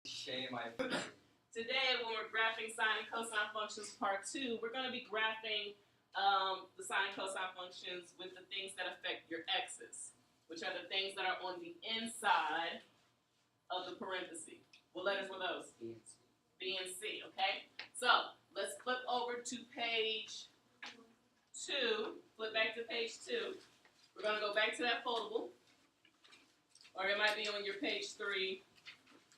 Shame I. Today, when we're graphing sine and cosine functions part 2, we're going to be graphing the sine and cosine functions with the things that affect your x's, which are the things that are on the inside of the parentheses. What letters were those? B and C. B and C, okay? So, let's flip over to page 2. Flip back to page 2. We're going to go back to that foldable. Or it might be on your page 3.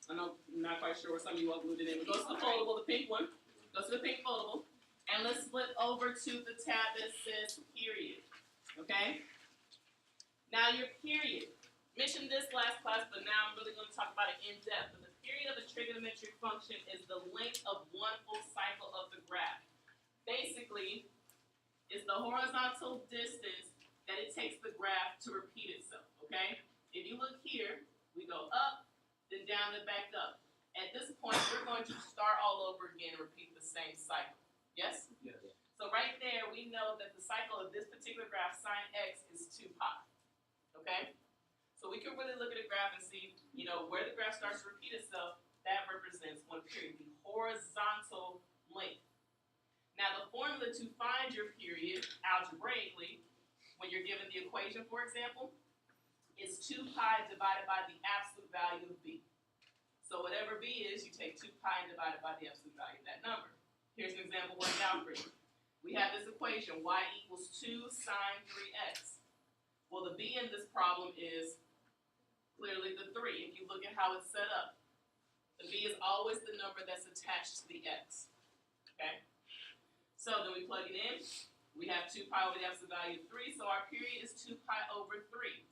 I'm not quite sure where some of you all glued it in. But go to the foldable, the pink one. Go to the pink foldable. And let's flip over to the tab that says period. Okay? Now your period. Mentioned this last class, but now I'm really going to talk about it in depth. But the period of a trigonometric function is the length of one full cycle of the graph. Basically, it's the horizontal distance that it takes the graph to repeat itself. Okay? If you look here, we go up, then down, then back up. At this point, we're going to start all over again and repeat the same cycle. Yes? Yes. So right there, we know that the cycle of this particular graph, sine x, is 2 pi. Okay? So we can really look at a graph and see, where the graph starts to repeat itself, that represents one period, the horizontal length. Now, the formula to find your period algebraically, when you're given the equation, for example, is 2 pi divided by the absolute value of b. So whatever b is, you take 2 pi and divide it by the absolute value of that number. Here's an example worked out for you. We have this equation, y equals 2 sine 3x. Well, the b in this problem is clearly the 3. If you look at how it's set up, the b is always the number that's attached to the x. Okay? So then we plug it in. We have 2 pi over the absolute value of 3, so our period is 2 pi over 3.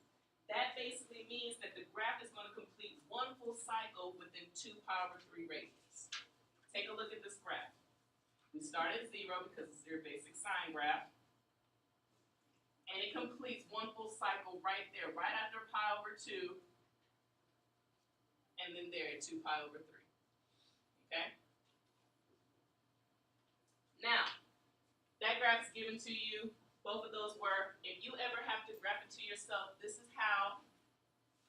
That basically means that the graph is going to complete one full cycle within 2 pi over 3 radians. Take a look at this graph. We start at 0 because it's your basic sine graph. And it completes one full cycle right there, right after pi over 2. And then there at 2 pi over 3. Okay? Now, that graph is given to you. Both of those were, if you ever have to graph it to yourself, this is how,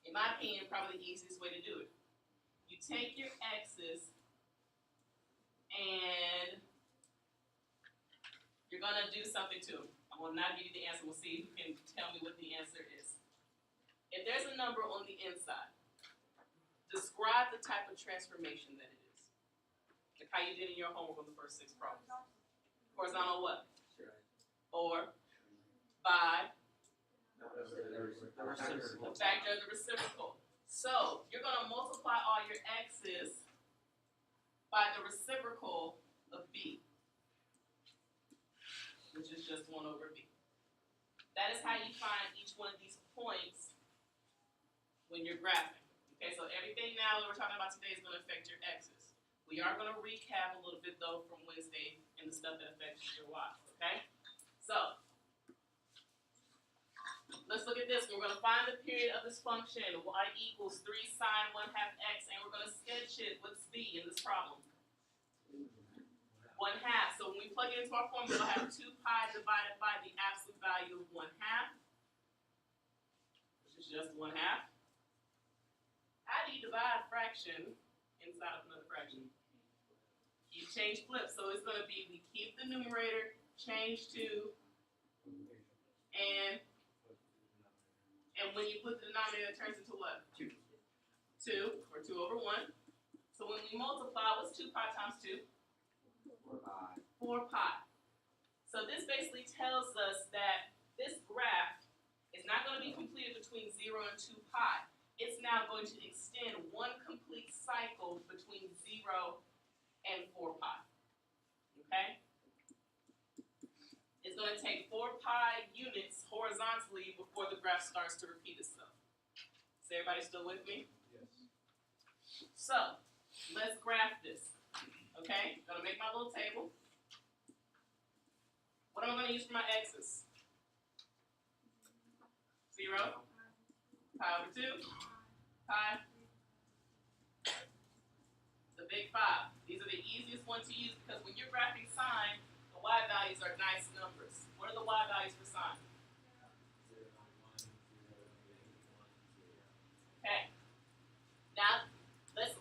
in my opinion, probably the easiest way to do it. You take your x's and you're going to do something to them. I will not give you the answer. We'll see who can tell me what the answer is. If there's a number on the inside, describe the type of transformation that it is. Like how you did in your homework on the first 6 problems. Horizontal what? Or by the factor of the reciprocal. So you're going to multiply all your x's by the reciprocal of b, which is just 1 over b. That is how you find each one of these points when you're graphing. Okay, so everything now that we're talking about today is going to affect your x's. We are going to recap a little bit, though, from Wednesday and the stuff that affects your y's, okay? So, let's look at this. We're going to find the period of this function, y equals 3 sine 1/2 x, and we're going to sketch it. What's b in this problem? 1/2. So when we plug it into our formula, we'll have 2 pi divided by the absolute value of 1/2, which is just 1/2. How do you divide a fraction inside of another fraction? You change flip. So it's going to be, we keep the numerator, change 2, and when you put the denominator, it turns into what? 2. 2, or 2 over 1. So when we multiply, what's 2 pi times 2? 4 pi. 4 pi. So this basically tells us that this graph is not going to be completed between 0 and 2 pi. It's now going to extend one complete cycle between 0 and 4 pi. Okay? It's going to take 4 pi units horizontally before the graph starts to repeat itself. Is everybody still with me? Yes. So, let's graph this. Okay? I'm going to make my little table. What am I going to use for my x's? 0, pi over 2, pi, the big 5. These are the easiest ones to use because when you're graphing sine, the y values are nice numbers. What are the y values for sine? 0, 1, 0, 8, 1, 0. Okay. Now,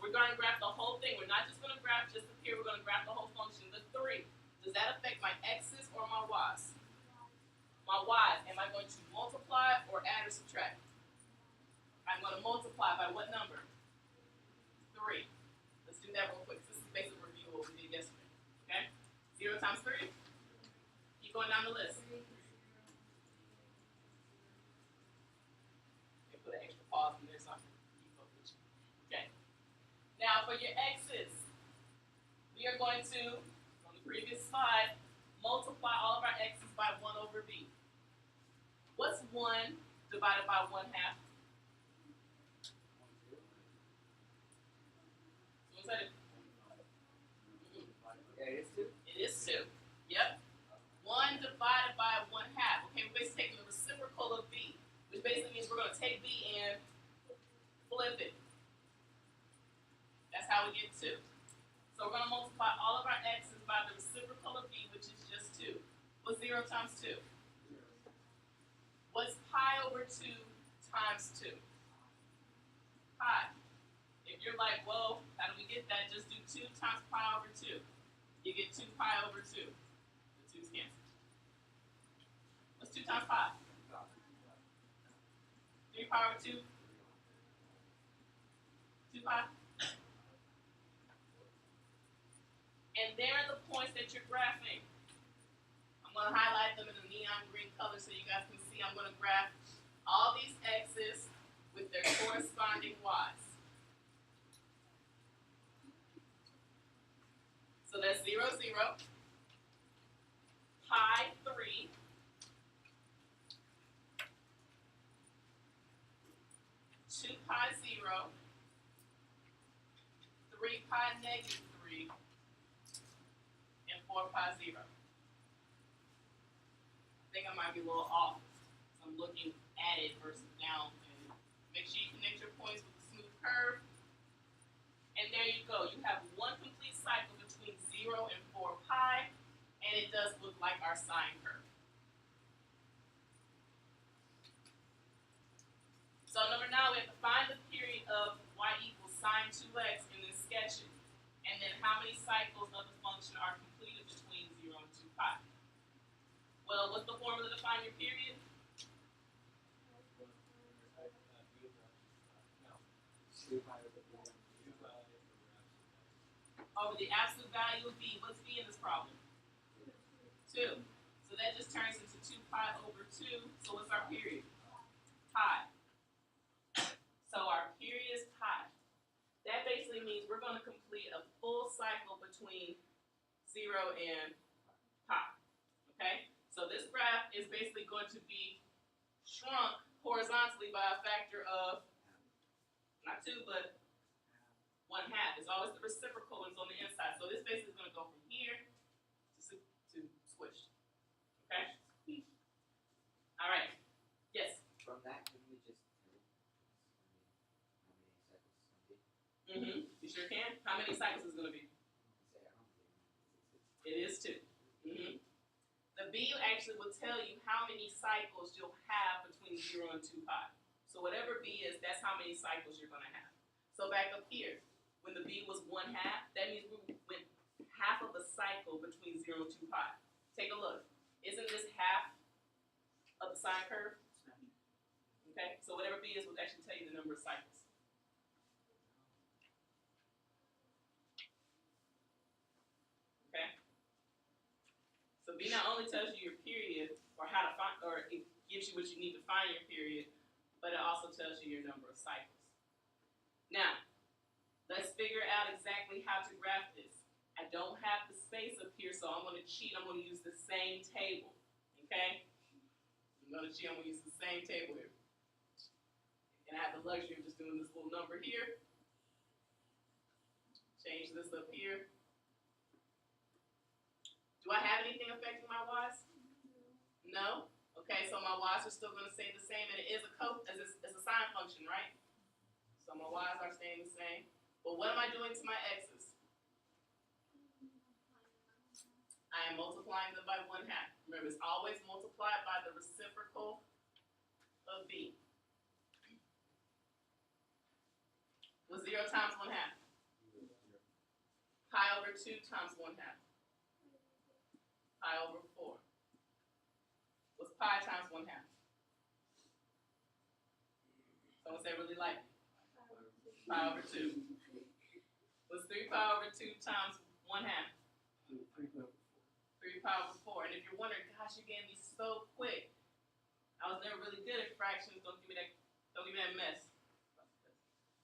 we're going to graph the whole thing. We're not just going to graph just up here. We're going to graph the whole function. The 3. Does that affect my x's or my y's? My y's. Am I going to multiply or add or subtract? I'm going to multiply by what number? 3. Let's do that real quick. This is basic review of what we did yesterday. Okay? 0 times 3. Keep going down the list. Okay, put an extra pause in there so I can keep up with you. Okay. Now for your x's, we are going to, on the previous slide, multiply all of our x's by 1 over b. What's 1 divided by 1/2? Someone said it? Yeah, it's 2. It is 2. Yep. 1 divided by 1/2. Okay, we're basically taking the reciprocal of b, which basically means we're going to take b and flip it. That's how we get 2. So we're going to multiply all of our x's by the reciprocal of b, which is just 2. What's 0 times 2? What's pi over 2 times 2? Pi. If you're like, well, how do we get that? Just do 2 times pi over 2. You get 2 pi over 2. The 2's cancel. What's 2 times pi? 3 pi over 2? 2 pi? And there are the points that you're graphing. I'm going to highlight them in the neon green color so you guys can see. I'm going to graph all these x's with their corresponding y's. So that's 0, 0, pi 3, 2 pi 0, 3 pi negative 3, and 4 pi 0. I think I might be a little off. So I'm looking at it versus down. And make sure you connect your points with a smooth curve. And there you go. You have one complete cycle between 0 and 4 pi, and it does look like our sine curve. So number 9, we have to find the period of y equals sine 2x in this sketching. And then how many cycles of the function are completed between 0 and 2 pi? Well, what's the formula to find your period? Over the absolute value of b. What's b in this problem? 2. So that just turns into 2 pi over 2. So what's our period? Pi. So our period is pi. That basically means we're going to complete a full cycle between 0 and pi. Okay? So this graph is basically going to be shrunk horizontally by a factor of, not 2, but 1/2. It's always the reciprocal ones on the inside. So this basically is going to go from here to squish. Okay? All right. Yes? From that, can we just tell how many cycles it's going to be? You sure can. How many cycles is it going to be? It is 2. The B actually will tell you how many cycles you'll have between 0 and 2 pi. So whatever B is, that's how many cycles you're going to have. So back up here, when the B was 1/2, that means we went half of a cycle between 0 and 2 pi. Take a look. Isn't this half of the sine curve? Okay, so whatever B is will actually tell you the number of cycles. Okay? So B not only tells you your period, or how to find, or it gives you what you need to find your period, but it also tells you your number of cycles. Now, let's figure out exactly how to graph this. I don't have the space up here, so I'm going to cheat. I'm going to use the same table. Okay? I'm going to cheat. I'm going to use the same table here. And I have the luxury of just doing this little number here. Change this up here. Do I have anything affecting my y's? No? Okay, so my y's are still going to stay the same, and it is it's a sine function, right? So my y's are staying the same. But what am I doing to my x's? I am multiplying them by 1/2. Remember, it's always multiplied by the reciprocal of b. What's 0 times 1/2? over 2 times 1/2? Pi over 4. What's pi times 1/2? Someone say really like pi over 2. What's 3 pi over 2 times 1/2? 3 pi over 4. And if you're wondering, gosh, you're getting these so quick. I was never really good at fractions. Don't give me that mess.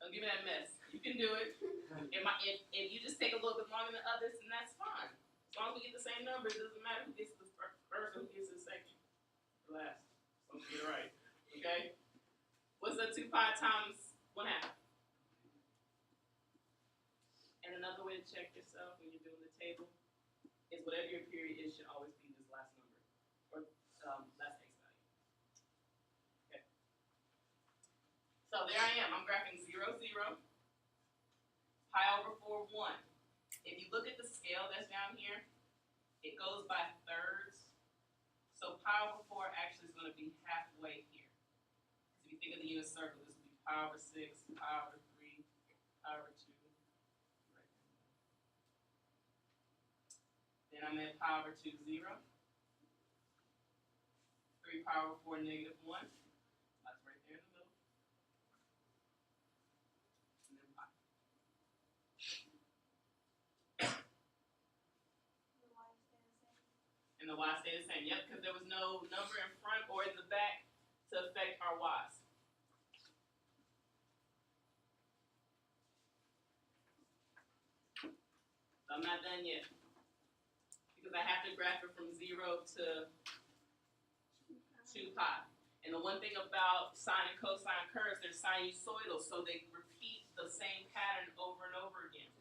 Don't give me that mess. You can do it. If you just take a little bit longer than others, then that's fine. As long as we get the same numbers, it doesn't matter who gets the first or who gets the second. Or last. So get it right. Okay? What's the 2 pi times 1/2? And another way to check yourself when you're doing the table is whatever your period is should always be this last number. Or last x value. Okay. So there I am. I'm graphing 0, 0. Pi over 4, 1. If you look at the scale that's down here, it goes by thirds. So pi over 4 actually is going to be halfway here. Because if you think of the unit circle, this would be pi over 6, pi over 3, pi over 2. Then I'm at pi over 2, 0. 3 pi over 4, negative 1. That's right there in the middle. And then pi. And the y stay the same. Yep, because there was no number in front or in the back to affect our y's. So I'm not done yet. Because I have to graph it from 0 to 2 pi. And the one thing about sine and cosine curves, they're sinusoidal, so they repeat the same pattern over and over again.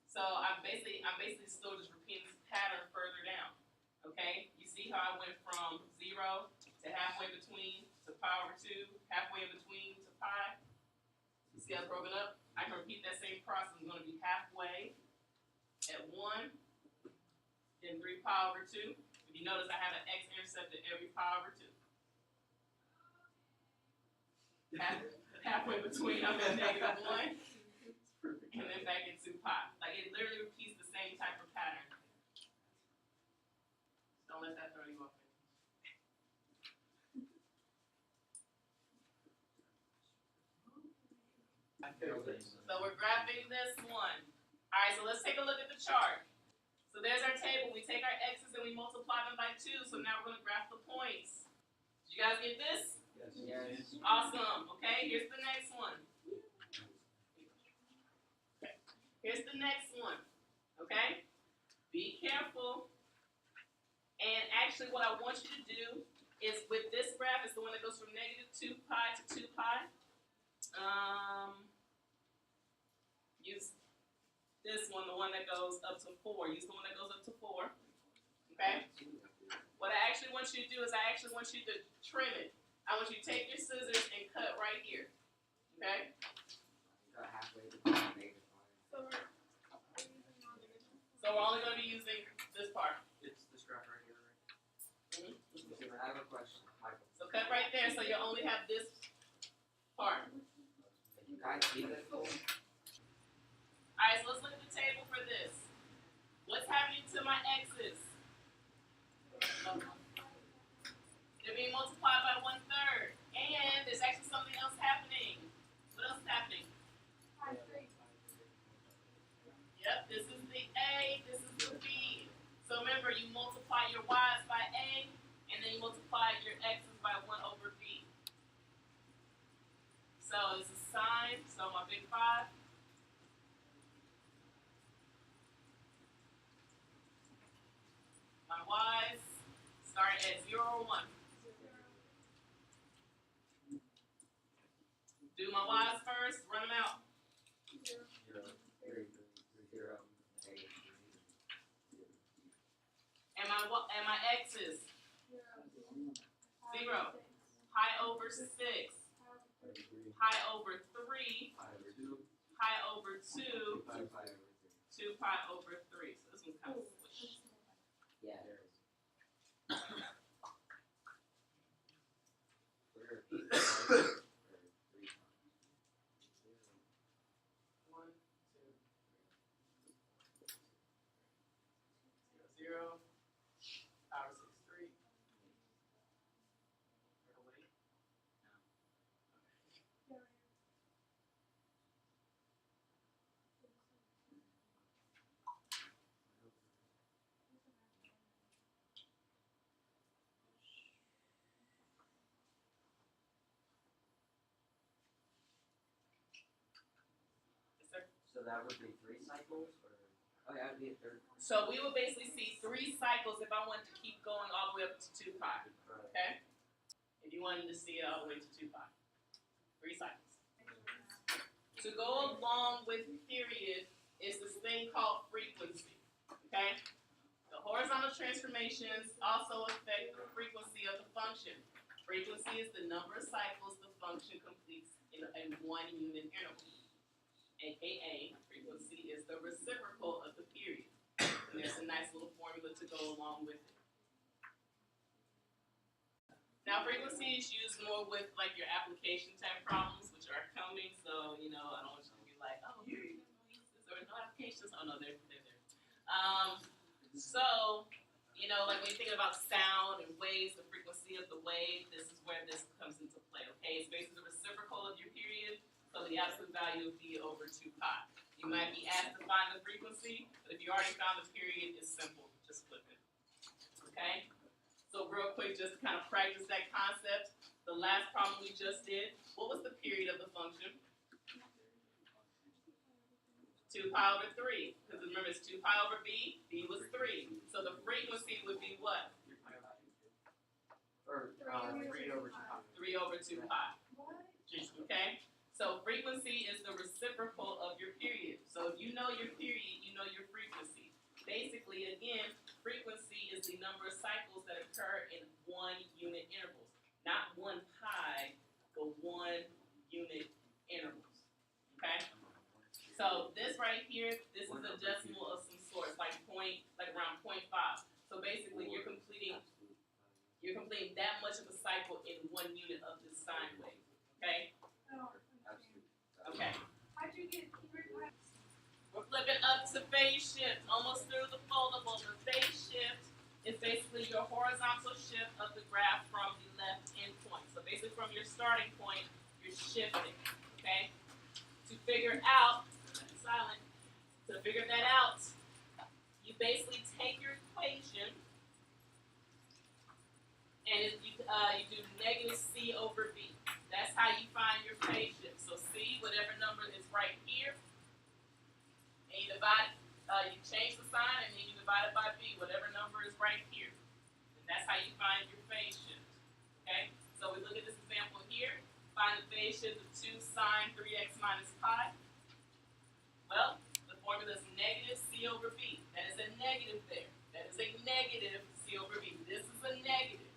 So I'm basically still just repeating this pattern further down. Okay? You see how I went from 0 to halfway between to pi over 2, halfway in between to pi. You see how it's broken up? I can repeat that same process. I'm going to be halfway at 1, then 3 pi over 2. If you notice, I have an x-intercept at every pi over 2. Halfway between, I'm at negative 1. And then back at 2 pi. Like, it literally repeats the same type of pattern. Don't let that throw you off. So we're graphing this one. All right, so let's take a look at the chart. So there's our table. We take our x's and we multiply them by 2. So now we're going to graph the points. Did you guys get this? Yes. Awesome. Okay, here's the next one. Here's the next one, okay? Be careful. And actually what I want you to do is with this graph, it's the one that goes from negative 2 pi to 2 pi. Use this one, the one that goes up to 4. Use the one that goes up to 4, okay? What I actually want you to do is I actually want you to trim it. I want you to take your scissors and cut right here, okay? Got halfway to negative 5. So we're only going to be using this part. It's this graph right here, right? Mm-hmm. I have a question. So cut right there, so you only have this part. You guys see that? Alright, so let's look at the table for this. What's happening to my x's? They're being multiplied by 1/3. And there's actually something else happening. What else is happening? Yep, this is the A, this is the B. So remember, you multiply your y's by A, and then you multiply your x's by 1 over B. So this is sine, so my big 5. My y's start at 0 or 1. Do my y's first, run them out. 0, 3, 0, negative 3. And my x's? 0. Pi over 6. Pi over 3. Pi over 2. Pi over 2. 2 pi over 3. 2 pi over 3. So this one's kind of squished. Yeah, there is. that would be 3 cycles, or that would be a third. So we would basically see 3 cycles if I wanted to keep going all the way up to 2 pi. Okay? If you wanted to see it all the way to 2 pi. 3 cycles. To go along with period is this thing called frequency. Okay? The horizontal transformations also affect the frequency of the function. Frequency is the number of cycles the function completes in 1 unit interval. AKA, frequency is the reciprocal of the period. And there's a nice little formula to go along with it. Now, frequency is used more with like your application type problems, which are coming. So, I don't want you to be like, oh, here you go, there are no applications. Oh, no, they're there. So, like when you're thinking about sound and waves, the frequency of the wave, this is where this comes into play, okay? It's basically the reciprocal of your period, so the absolute value would be over 2 pi. You might be asked to find the frequency, but if you already found the period, it's simple. Just flip it, okay? So real quick, just to kind of practice that concept, the last problem we just did, what was the period of the function? 2 pi over 3, because remember it's 2 pi over b, b was 3. So the frequency would be what? Or 3 over 2 pi. 3 over 2 pi. Okay? So frequency is the reciprocal of your period. So if you know your period, you know your frequency. Basically, again, frequency is the number of cycles that occur in 1 unit intervals. Not 1 pi, but 1 unit intervals. Okay? So this right here, this is a decimal of some sort, like around 0.5. So basically, you're completing that much of a cycle in 1 unit of this sine wave. Okay? Okay. We're flipping up to phase shift, almost through the foldable. The phase shift is basically your horizontal shift of the graph from the left endpoint. So basically, from your starting point, you're shifting. Okay? To figure out that out, you basically take your equation and you do negative c over b. That's how you find your phase shift. So c, whatever number is right here, and you divide, you change the sign and then you divide it by b, whatever number is right here. And that's how you find your phase shift. Okay? So we look at this example here. Find the phase shift of 2 sine 3x minus pi. Well, the formula is negative c over b. That is a negative there. That is a negative c over b. This is a negative.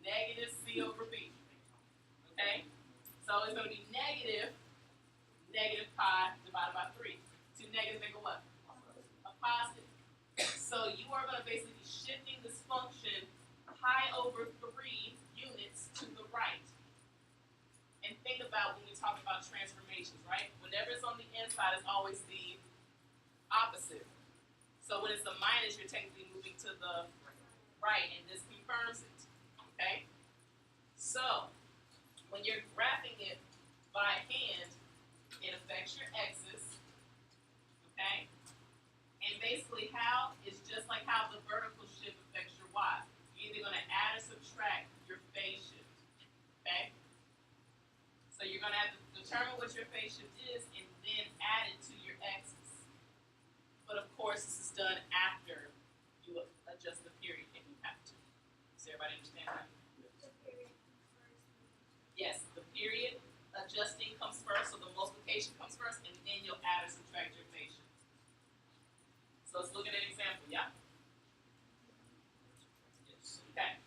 Negative c over b. Okay? So it's going to be negative pi divided by 3. 2 negatives make a what? A positive. So you are going to basically be shifting this function pi over 3 units to the right. And think about when we talk about transformations, right? Whenever it's on the inside, it's always the opposite. So when it's a minus, you're technically moving to the right, and this confirms it. Okay? So when you're graphing it by hand, it affects your x's. Okay? And basically how is just like how the vertical shift affects your y. You're either going to add or subtract your phase shift. Okay? So you're going to have to determine what your phase shift is and then add it to your x's. But of course, this is done after you adjust the period if you have to. Does everybody understand that? Yes, the period adjusting comes first, so the multiplication comes first, and then you'll add or subtract your phase shift. So let's look at an example, yeah? Okay.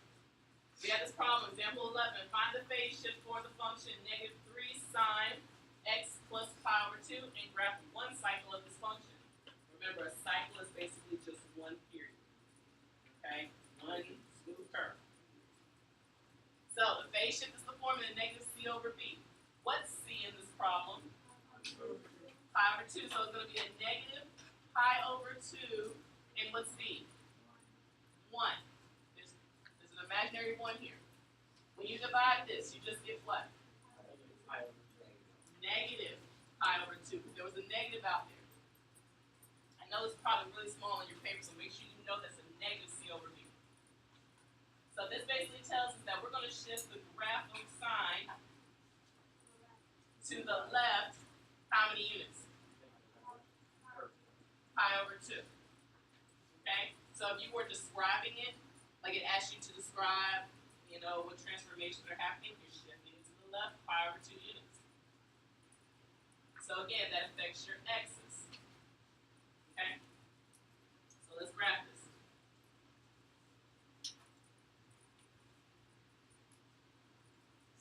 We have this problem, example 11. Find the phase shift for the function negative 3 sine x plus pi over 2 and graph 1 cycle of this function. Remember, a cycle is basically just 1 period. Okay? 1 smooth curve. So the phase shift is the formula negative c over b. What's c in this problem? Pi over 2. So it's going to be a negative pi over 2. And what's b? 1. There's an imaginary 1 here. When you divide this, you just get what? Negative pi over 2. There was a negative out there. I know it's probably really small on your paper, so make sure you know that's a negative c over b. So this basically tells us that we're going to shift the graph of sine to the left how many units? pi over 2. Okay? So if you were describing it, like it asked you to describe, what transformations are happening, you're shifting it to the left, pi over 2 units. So again, that affects your x's. Okay? So let's graph this.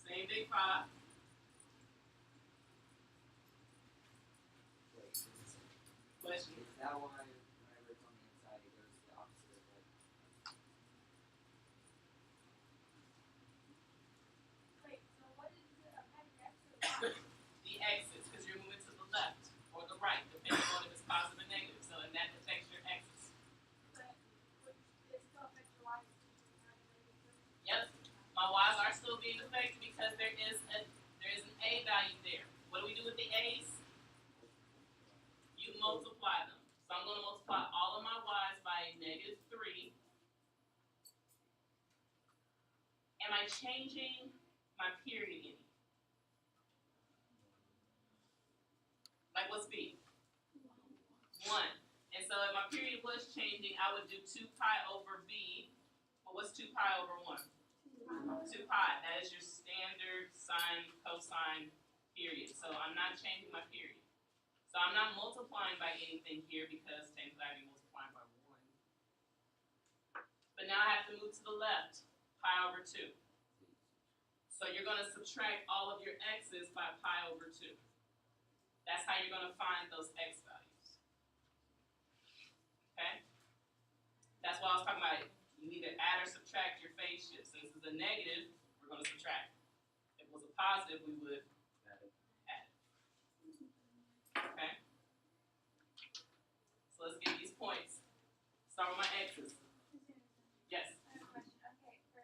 Same big pi. Question. Is that why whenever it's on the inside, it goes the opposite of like? Wait, so what is it affect x? The x's, because you're moving to the left or the right, depending on if it's positive or negative. So, and that affects your x's. But it still affects your y. Yep. My y's are still being affected because there is an a value there. What do we do with the a's? You multiply them. So I'm going to multiply all of my y's by -3. Am I changing my period any? Like what's b? 1. And so if my period was changing, I would do 2 pi over b. But what's 2 pi over 1? 2 pi. That is your standard sine, cosine period. So I'm not changing my period. So I'm not multiplying by anything here because technically I'd be multiplying by 1. But now I have to move to the left, pi over 2. So you're going to subtract all of your x's by pi over 2. That's how you're going to find those x values. Okay? That's why I was talking about it. You either add or subtract your phase shift. Since it's a negative, we're going to subtract. If it was a positive, we would add it. Okay? So let's get these points. Start with my x's. Yes? I have a question. Okay, for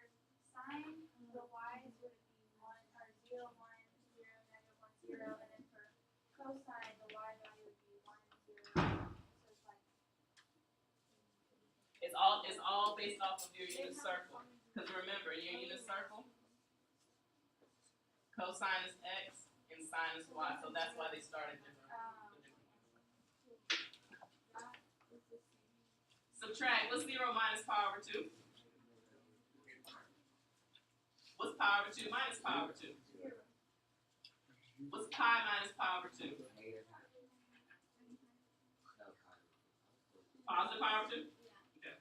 sine, the y's would it be 1 or 0, 1, 0, -1, 0, and then for cosine, the y value would be 1, 0. So it's like It's all based off of your unit circle. Because remember, in your unit circle, cosine is x and sine is y. So that's why they started different. Subtract. What's 0 minus pi over 2? What's pi over 2 minus pi over 2? What's pi minus pi over 2? Positive pi over 2? Okay.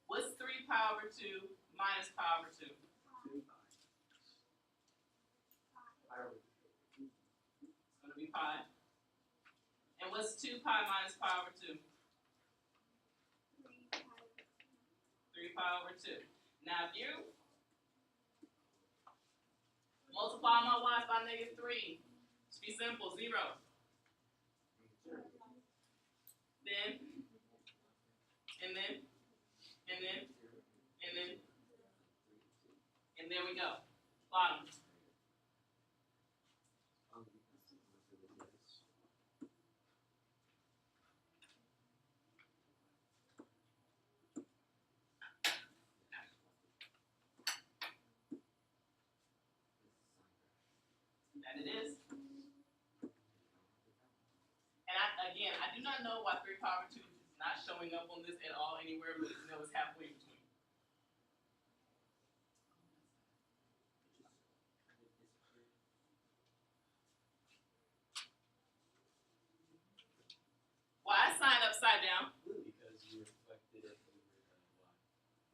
What's 3 pi over 2 minus pi over 2? It's going to be pi. And what's 2 pi minus pi over 2? 3 pi over 2. Now if you multiply my y's by -3, it's be simple, 0. Then, and there we go. Bottom. That it is. And I do not know why 3 pi over 2 is not showing up on this at all anywhere, but it's halfway in between. Why is sign upside down? Because you reflected it over the y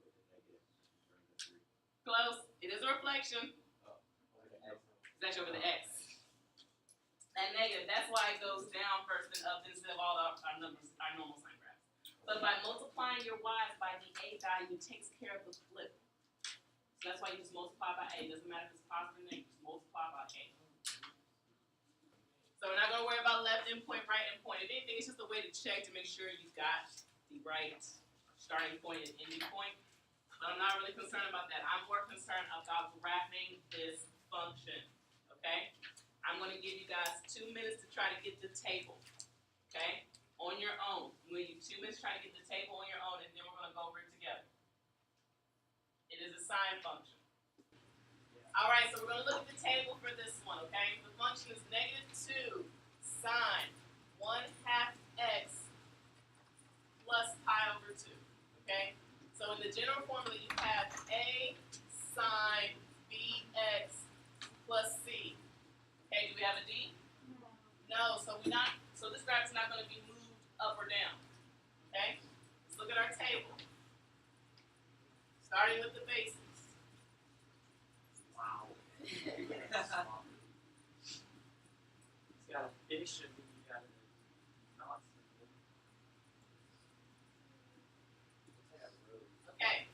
with a negative during the 3. Close. It is a reflection. It's actually over the x. That negative, that's why it goes down first and up instead of all our numbers, our normal sign graphs. But by multiplying your y's by the a value, it takes care of the flip. So that's why you just multiply by a. It doesn't matter if it's positive or negative, just multiply by a. So we're not going to worry about left endpoint, right endpoint. If anything, it's just a way to check to make sure you've got the right starting point and ending point. But I'm not really concerned about that. I'm more concerned about graphing this function. Okay? I'm going to give you guys 2 minutes to try to get the table. Okay? On your own. I'm going to give you 2 minutes to try to get the table on your own, and then we're going to go over it together. It is a sine function. All right, so we're going to look at the table for this one, okay? The function is -2 sine 1/2 x at our table. Starting with the basics. Wow. It's got a fish and then you got a not simple. Okay.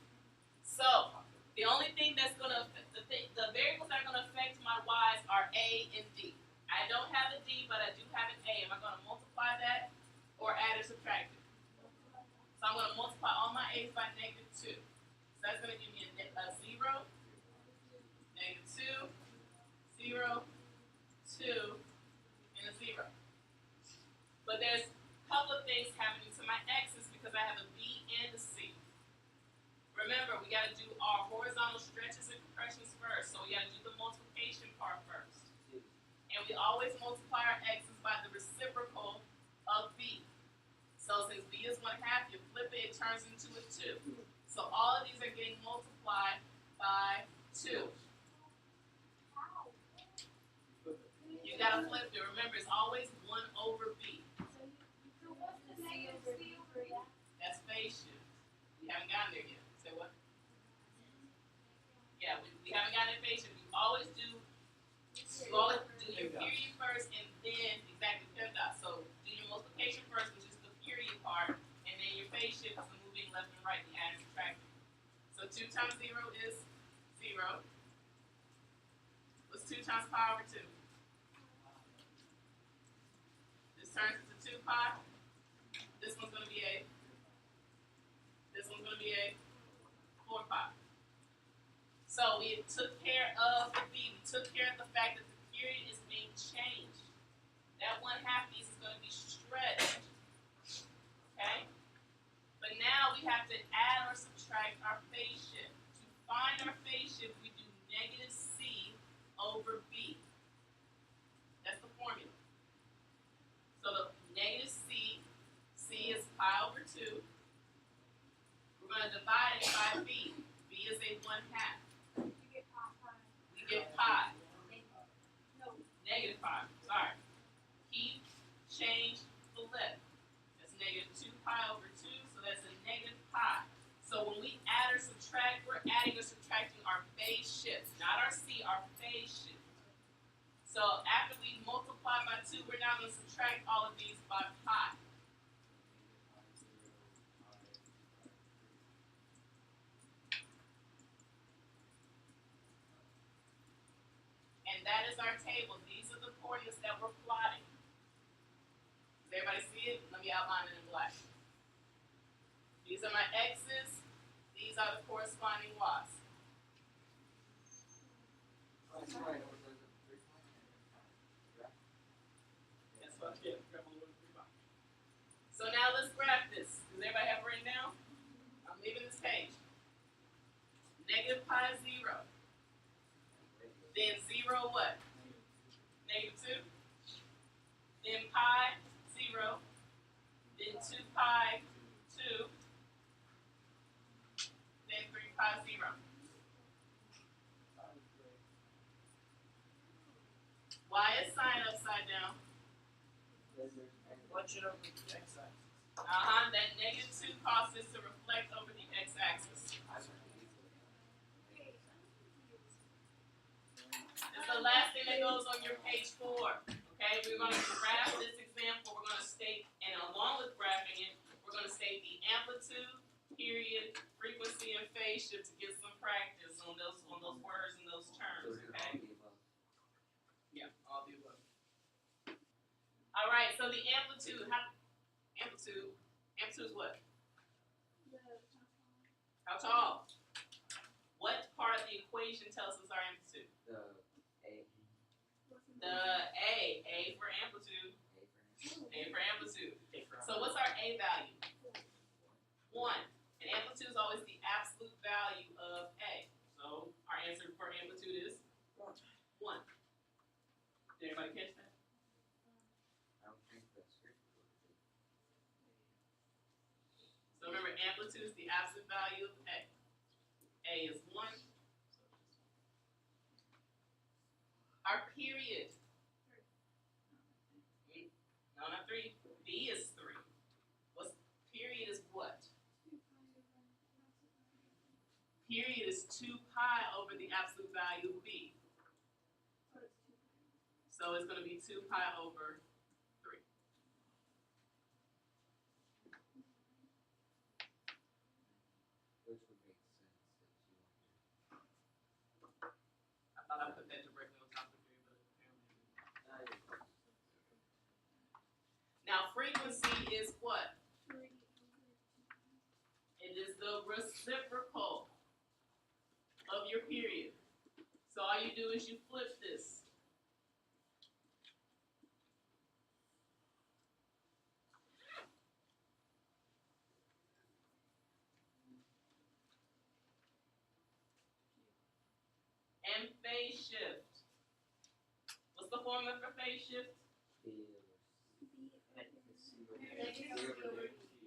So the only thing that's gonna the variables that are gonna affect my y's are a and d. I don't have a d, but I do have an a. Am I gonna multiply that or add or subtract it? So I'm gonna multiply all my a's by -2. So that's gonna give me a 0, -2, 0, 2, and a 0. But there's a couple of things happening to my x's because I have a b and a c. Remember, we got to do our horizontal stretches and compressions first. So we got to do the multiplication part first. And we always multiply our x's by the reciprocal of b. So since b is 1/2, you flip it, it turns into a 2. So all of these are getting multiplied by 2. You got to flip it. Remember, it's always 1 over b. That's phase shift. We haven't gotten there yet. Say what? Yeah, we haven't gotten to phase shift. You always do your period first and then exactly PEMDOT. So do your multiplication first, which is the period part, and then your phase shift is the moving left and right, the add and subtracting. So 2 times 0 is 0. What's 2 times pi over 2? This turns into 2 pi. This one's going to be a 4 pi. So we took care of the b. We took care of the fact that the period is being changed. That 1/2 piece is going to be stretched. Okay? But now we have to add or subtract our phase shift. To find our phase shift, we do -c over b. That's the formula. So the -c, c is pi over 2. We're going to divide it by b. B is a 1/2. We get pi. Negative pi. Sorry. Keep, change, flip. That's -2 pi over 2, so that's a negative pi. So when we add or subtract, we're adding or subtracting our phase shift, not our c, our phase shift. So after we multiply by 2, we're now going to subtract all of these by pi. And that is our table. These are the coordinates that we're plotting. Does everybody see it? Let me outline it in black. These are my x's. These are the corresponding y's. That's what, yeah. So now let's graph this. Does everybody have it written down? I'm leaving this page. Negative pi is 0. Then 0 what? -2. Then pi 0. Then 2 pi 2. Then 3 pi 0. Why is sign upside down? Bunch it over the x-axis. That -2 causes it to reflect over the x-axis. It's the last thing that goes on your page 4. Okay, we're going to graph this example. We're going to state, and along with graphing it, we're going to state the amplitude, period, frequency, and phase shift to get some practice on those words and those terms. Okay. Yeah, all the above. All right. So the amplitude. Amplitude is what? How tall? What part of the equation tells us our amplitude? The A for amplitude. A for amplitude. So what's our A value? 1. And amplitude is always the absolute value of A. So our answer for amplitude is 1. Did anybody catch that? I don't think that's good. So remember, amplitude is the absolute value of A. A is 1. Our period. No, not 3. B is 3. What's period is what? absolute value of B. So it's going to be 2 pi over 3. Which would make sense that you want I thought I put that directly on top of 3, but apparently. to. Now frequency is what? It is the reciprocal of your period. So all you do is you flip this. And phase shift. What's the formula for phase shift?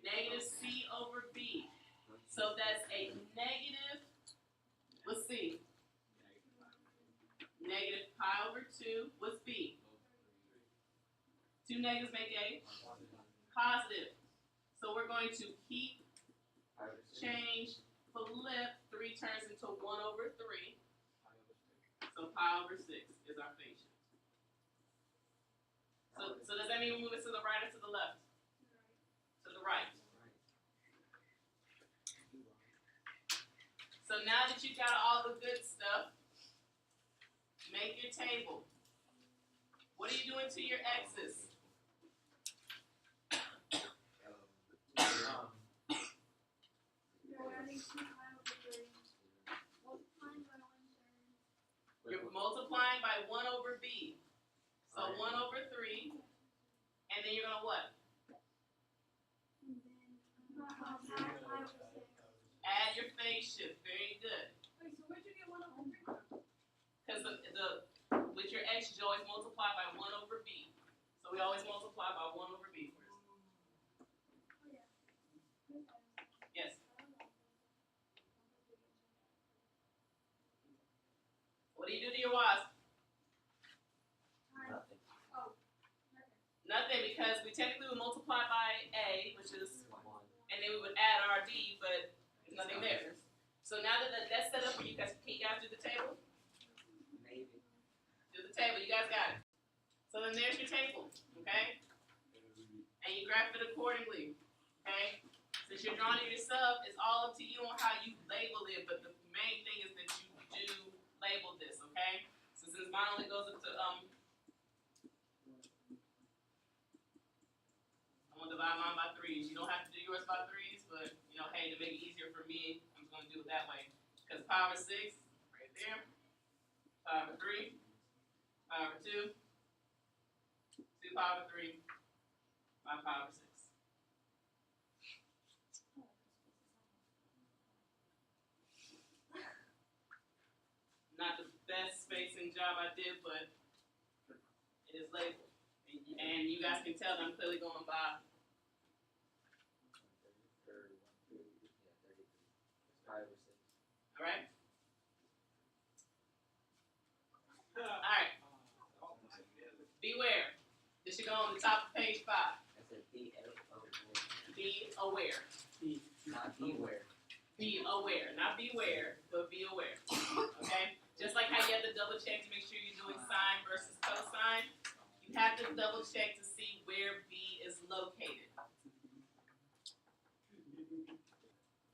Negative C over B. So that's a negative, let's see, negative pi over 2. What's B? 2 negatives make a positive. So we're going to keep, change, flip, 3 turns into 1 over 3. So pi over 6 is our phase shift. So does that mean we move it to the right or to the left? To the right. So now that you got all the good stuff, make your table. What are you doing to your x's? You're multiplying by 1 over b. So 1 over 3. And then you're going to what? Add your phase shift. Very good. Wait, so where'd you get 1 over 3 from? Because with your x, you always multiply by 1 over b. So we always multiply by 1 over b first. Yes. What do you do to your y's? Nothing. Nothing, because we technically would multiply by a, which is, 1. and then we would add our d, but there's nothing there. So now that that's set up for you guys, can you guys do the table? Maybe. Do the table. You guys got it. So then there's your table, okay? And you graph it accordingly, okay? Since you're drawing it yourself, it's all up to you on how you label it, but the main thing is that you do label this, okay? So since mine only goes up to, I'm gonna divide mine by 3s. You don't have to do yours by 3s, but, you know, hey, to make it easier for me, I'm just gonna do it that way. Because pi over 6, right there. Pi over 3, pi over 2, 2 pi over 3, 5 pi over 6. Not the best spacing job I did, but it is labeled. And you guys can tell that I'm clearly going by. 33. It's 5 or 6. Alright? Alright. Beware. This should go on the top of page 5. I said be aware. Be aware. Not beware. Be aware. Not beware, but be aware. Okay? Just like how you have to double check to make sure you're doing sine versus cosine, you have to double check to see where B is located.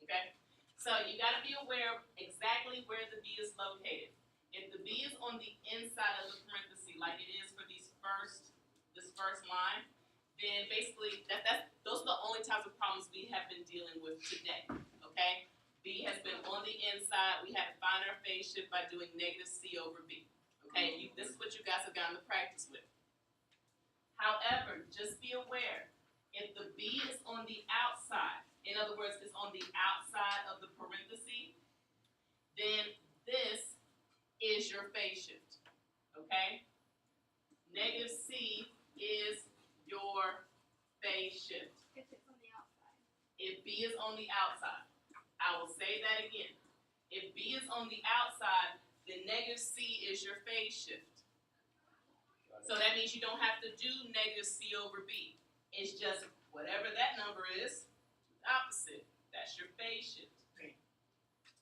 Okay? So you got to be aware of exactly where the B is located. If the B is on the inside of the parenthesis, like it is for this first line, then basically those are the only types of problems we have been dealing with today. Okay? B has been on the inside. We had to find our phase shift by doing negative C over B. Okay? This is what you guys have gotten to practice with. However, just be aware, if the B is on the outside, in other words, it's on the outside of the parenthesis, then this is your phase shift. Okay? Negative C is your phase shift. If it's on the outside. If B is on the outside. I will say that again. If B is on the outside, then negative C is your phase shift. So that means you don't have to do negative C over B. It's just whatever that number is, opposite. That's your phase shift. Okay.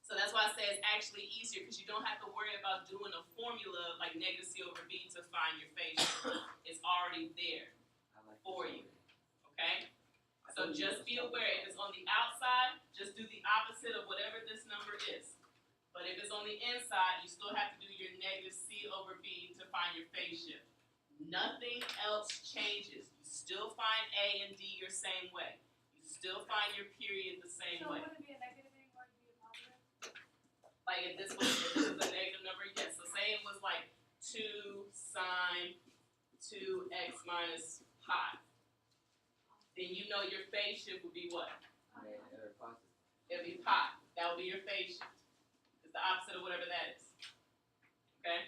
So So that's why I say it's actually easier because you don't have to worry about doing a formula like negative C over B to find your phase shift. It's already there I like for this you. already. Okay? I So thought you just were be supposed to aware, if it's on the outside, just do the opposite of whatever this number is. But if it's on the inside, you still have to do your negative C over B to find your phase shift. Nothing else changes. You still find A and D your same way. You still find your period the same So way. would it be a negative thing or would it be a positive? Like if this was a negative number, yes. So say it was like 2 sine 2x minus pi. Then you know your phase shift would be what? Or positive. It'll be pi. That will be your phase shift. It's the opposite of whatever that is. Okay?